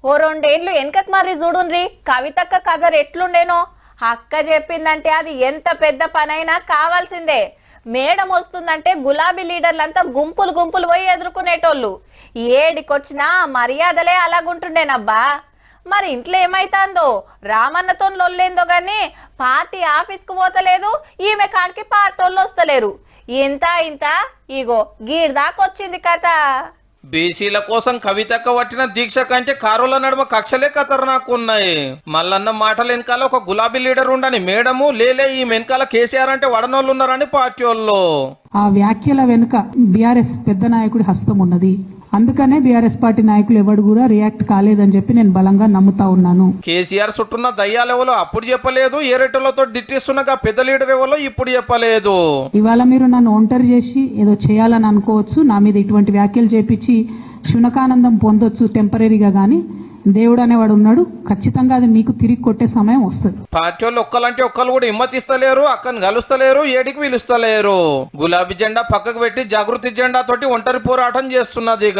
ఓ రెండేళ్లు వెనకకు మరి చూడుండ్రి కవితక్క కథ ఎట్లుండేనో. అక్క చెప్పిందంటే అది ఎంత పెద్ద పనైనా కావాల్సిందే. మేడం వస్తుందంటే గులాబీ లీడర్లంతా గుంపులు గుంపులు పోయి ఎదుర్కొనేటోళ్ళు. ఏడికొచ్చినా మర్యాదలే అలాగుంటుండేనబ్బా. మరి ఇంట్లో ఏమైతాందో, రామన్నతో లొల్లేందో గాని పార్టీ ఆఫీస్కు పోతలేదు, ఈమె కాడికి పార్టోళ్ళు వస్తలేరు. ఇంత ఇంత ఇగో గీడ్దాకొచ్చింది కథ. బీసీల కోసం కవితక్క పట్టిన దీక్ష కంటే కారుల నడుమ కక్షలే ఖతర్నాకు ఉన్నాయి. మల్లన్న మాటల వెనకాల ఒక గులాబీ లీడర్ ఉండని మేడము లేలే, ఈ వెనకాల కేసీఆర్ అంటే వడనోళ్ళు ఉన్నారని పార్టీ వాళ్ళు. ఆ వ్యాఖ్యల వెనుక బీఆర్ఎస్ పెద్ద నాయకుడి హస్తం ఉన్నది. అందుకనే బీఆర్ఎస్ పార్టీ నాయకులు ఎవరు కూడా రియాక్ట్ కాలేదని చెప్పి నేను బలంగా నమ్ముతా ఉన్నాను. కేసీఆర్ చుట్టున్న దయ్యాలు ఎవరో అప్పుడు చెప్పలేదు, ఏరేటోళ్లతో డిట్టిస్తున్న పెద్ద లీడర్ ఎవరో ఇప్పుడు చెప్పలేదు. ఇవాళ మీరు నన్ను ఒంటరి చేసి ఏదో చేయాలని అనుకోవచ్చు, నా మీద ఇటువంటి వ్యాఖ్యలు చేపించి శునకానందం పొందొచ్చు టెంపరీగా, కానీ దేవుడు అనేవాడు ఉన్నాడు. ఖచ్చితంగా అది మీకు తిరిగి కొట్టే సమయం వస్తుంది. పార్టీ వాళ్ళు ఒక్కలంటే ఒక్కరు కూడా హిమ్మతిస్తలేరు, అక్కని కలుస్తలేరు, ఏడికి పిలుస్తలేరు. గులాబీ జెండా పక్కకు పెట్టి జాగృతి జెండా తోటి ఒంటరి పోరాటం చేస్తున్నది. ఇక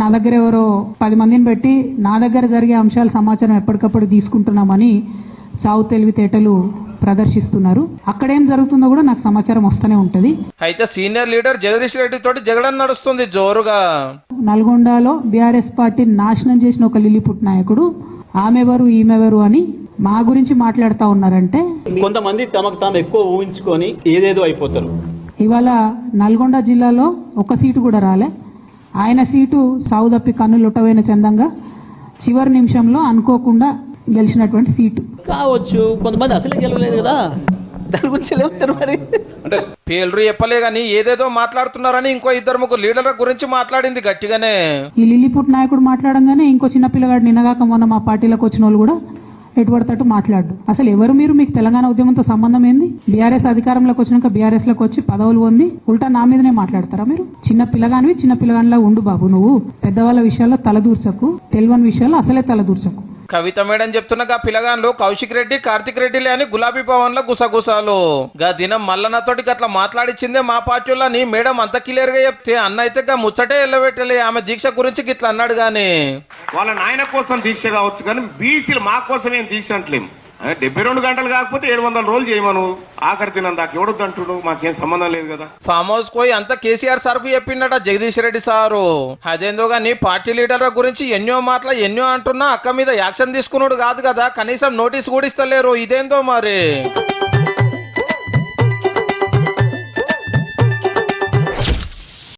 నా దగ్గర ఎవరో 10 మందిని పెట్టి నా దగ్గర జరిగే అంశాల సమాచారం ఎప్పటికప్పుడు తీసుకుంటున్నామని చావు తెలివితేటలు ప్రదర్శిస్తున్నారు. అక్కడేం జరుగుతుందో కూడా నాకు సమాచారం వస్తూనే ఉంటది. అయితే సీనియర్ లీడర్ జగదీష్ రెడ్డి తోటి జగడం నడుస్తుంది జోరుగా. నల్గొండలో బీఆర్ఎస్ పార్టీ నాశనం చేసిన ఒక లిల్లీపుట్ నాయకుడు ఆమెవరు ఈమెవరు అని మా గురించి మాట్లాడుతూ ఉన్నారంటే, కొంతమంది తమకు తాము ఎక్కువ ఊహించుకొని ఏదేదో అయిపోతారు. ఇవాళ నల్గొండ జిల్లాలో ఒక సీటు కూడా రాలే. ఆయన సీటు సావు తప్పి కన్నులు ఉట్టవైన చందంగా చివరి నిమిషంలో అనుకోకుండా గెలిచినటువంటి సీటు కావచ్చు. కొంతమంది అసలే గెలవలేదు కదా, దాని గురించి లేవుతారు. మరి అంటే పేర్లు చెప్పలే గాని ఏదేదో మాట్లాడుతున్నారని ఇంకో 2-3 లీడర్ల గురించి మాట్లాడింది గట్టిగానే. ఈ లిల్లీపుట్ నాయకుడు మాట్లాడంగానే ఇంకో చిన్న పిల్లగాడు నిన్నగాక మొన్న మా పార్టీలోకి వచ్చిన వాళ్ళు కూడా ఎటుపడతట్టు మాట్లాడు. అసలు ఎవరు మీరు? మీకు తెలంగాణ ఉద్యమంతో సంబంధం ఏంది? బీఆర్ఎస్ అధికారంలోకి వచ్చినాక బీఆర్ఎస్ లోకి వచ్చి పదవులు పొంది ఉల్టా నా మీదనే మాట్లాడతారా మీరు? చిన్న పిల్లగానివి చిన్న పిల్లగానిలా ఉండు బాబు. నువ్వు పెద్దవాళ్ళ విషయాల్లో తలదూర్చకు, తెలియని విషయాల్లో అసలే తలదూర్చకు. కవిత మేడం చెప్తున్నగా పిల్లగాన్లు కౌశిక్ రెడ్డి కార్తిక్ రెడ్డిలే అని గులాబీ భవన్ లో గుసగుసాలు. గా దినం మల్లన్నతోటి గట్లా మాట్లాడిచ్చిందే మా పార్టీలని మేడం అంత క్లియర్ గా చెప్తే అన్న అయితే గా ముచ్చటే ఎల్లబెట్టలే. ఆమె దీక్ష గురించి గిట్లా అన్నాడు గాని వాళ్ళ నాయన కోసం దీక్ష కావచ్చు కానీ బీసీలు మా కోసం ఏం దీక్ష అంటలేం. 72 గంటలు కాకపోతే 700 రోజులు చేయమను, ఆఖరి తినం దాకా ఎవడొద్దు అంటుడు, మాకేం సంబంధం లేదు కదా. ఫామ్ హౌస్ పోయి అంతా కేసీఆర్ సార్కు చెప్పిండట జగదీష్ రెడ్డి సారు. అదేందో గాని పార్టీ లీడర్ల గురించి ఎన్నో మాటలు ఎన్నో అంటున్నా అక్క మీద యాక్షన్ తీసుకున్నాడు కాదు కదా, కనీసం నోటీస్ కూడా ఇస్తలేరు. ఇదేందో మరి.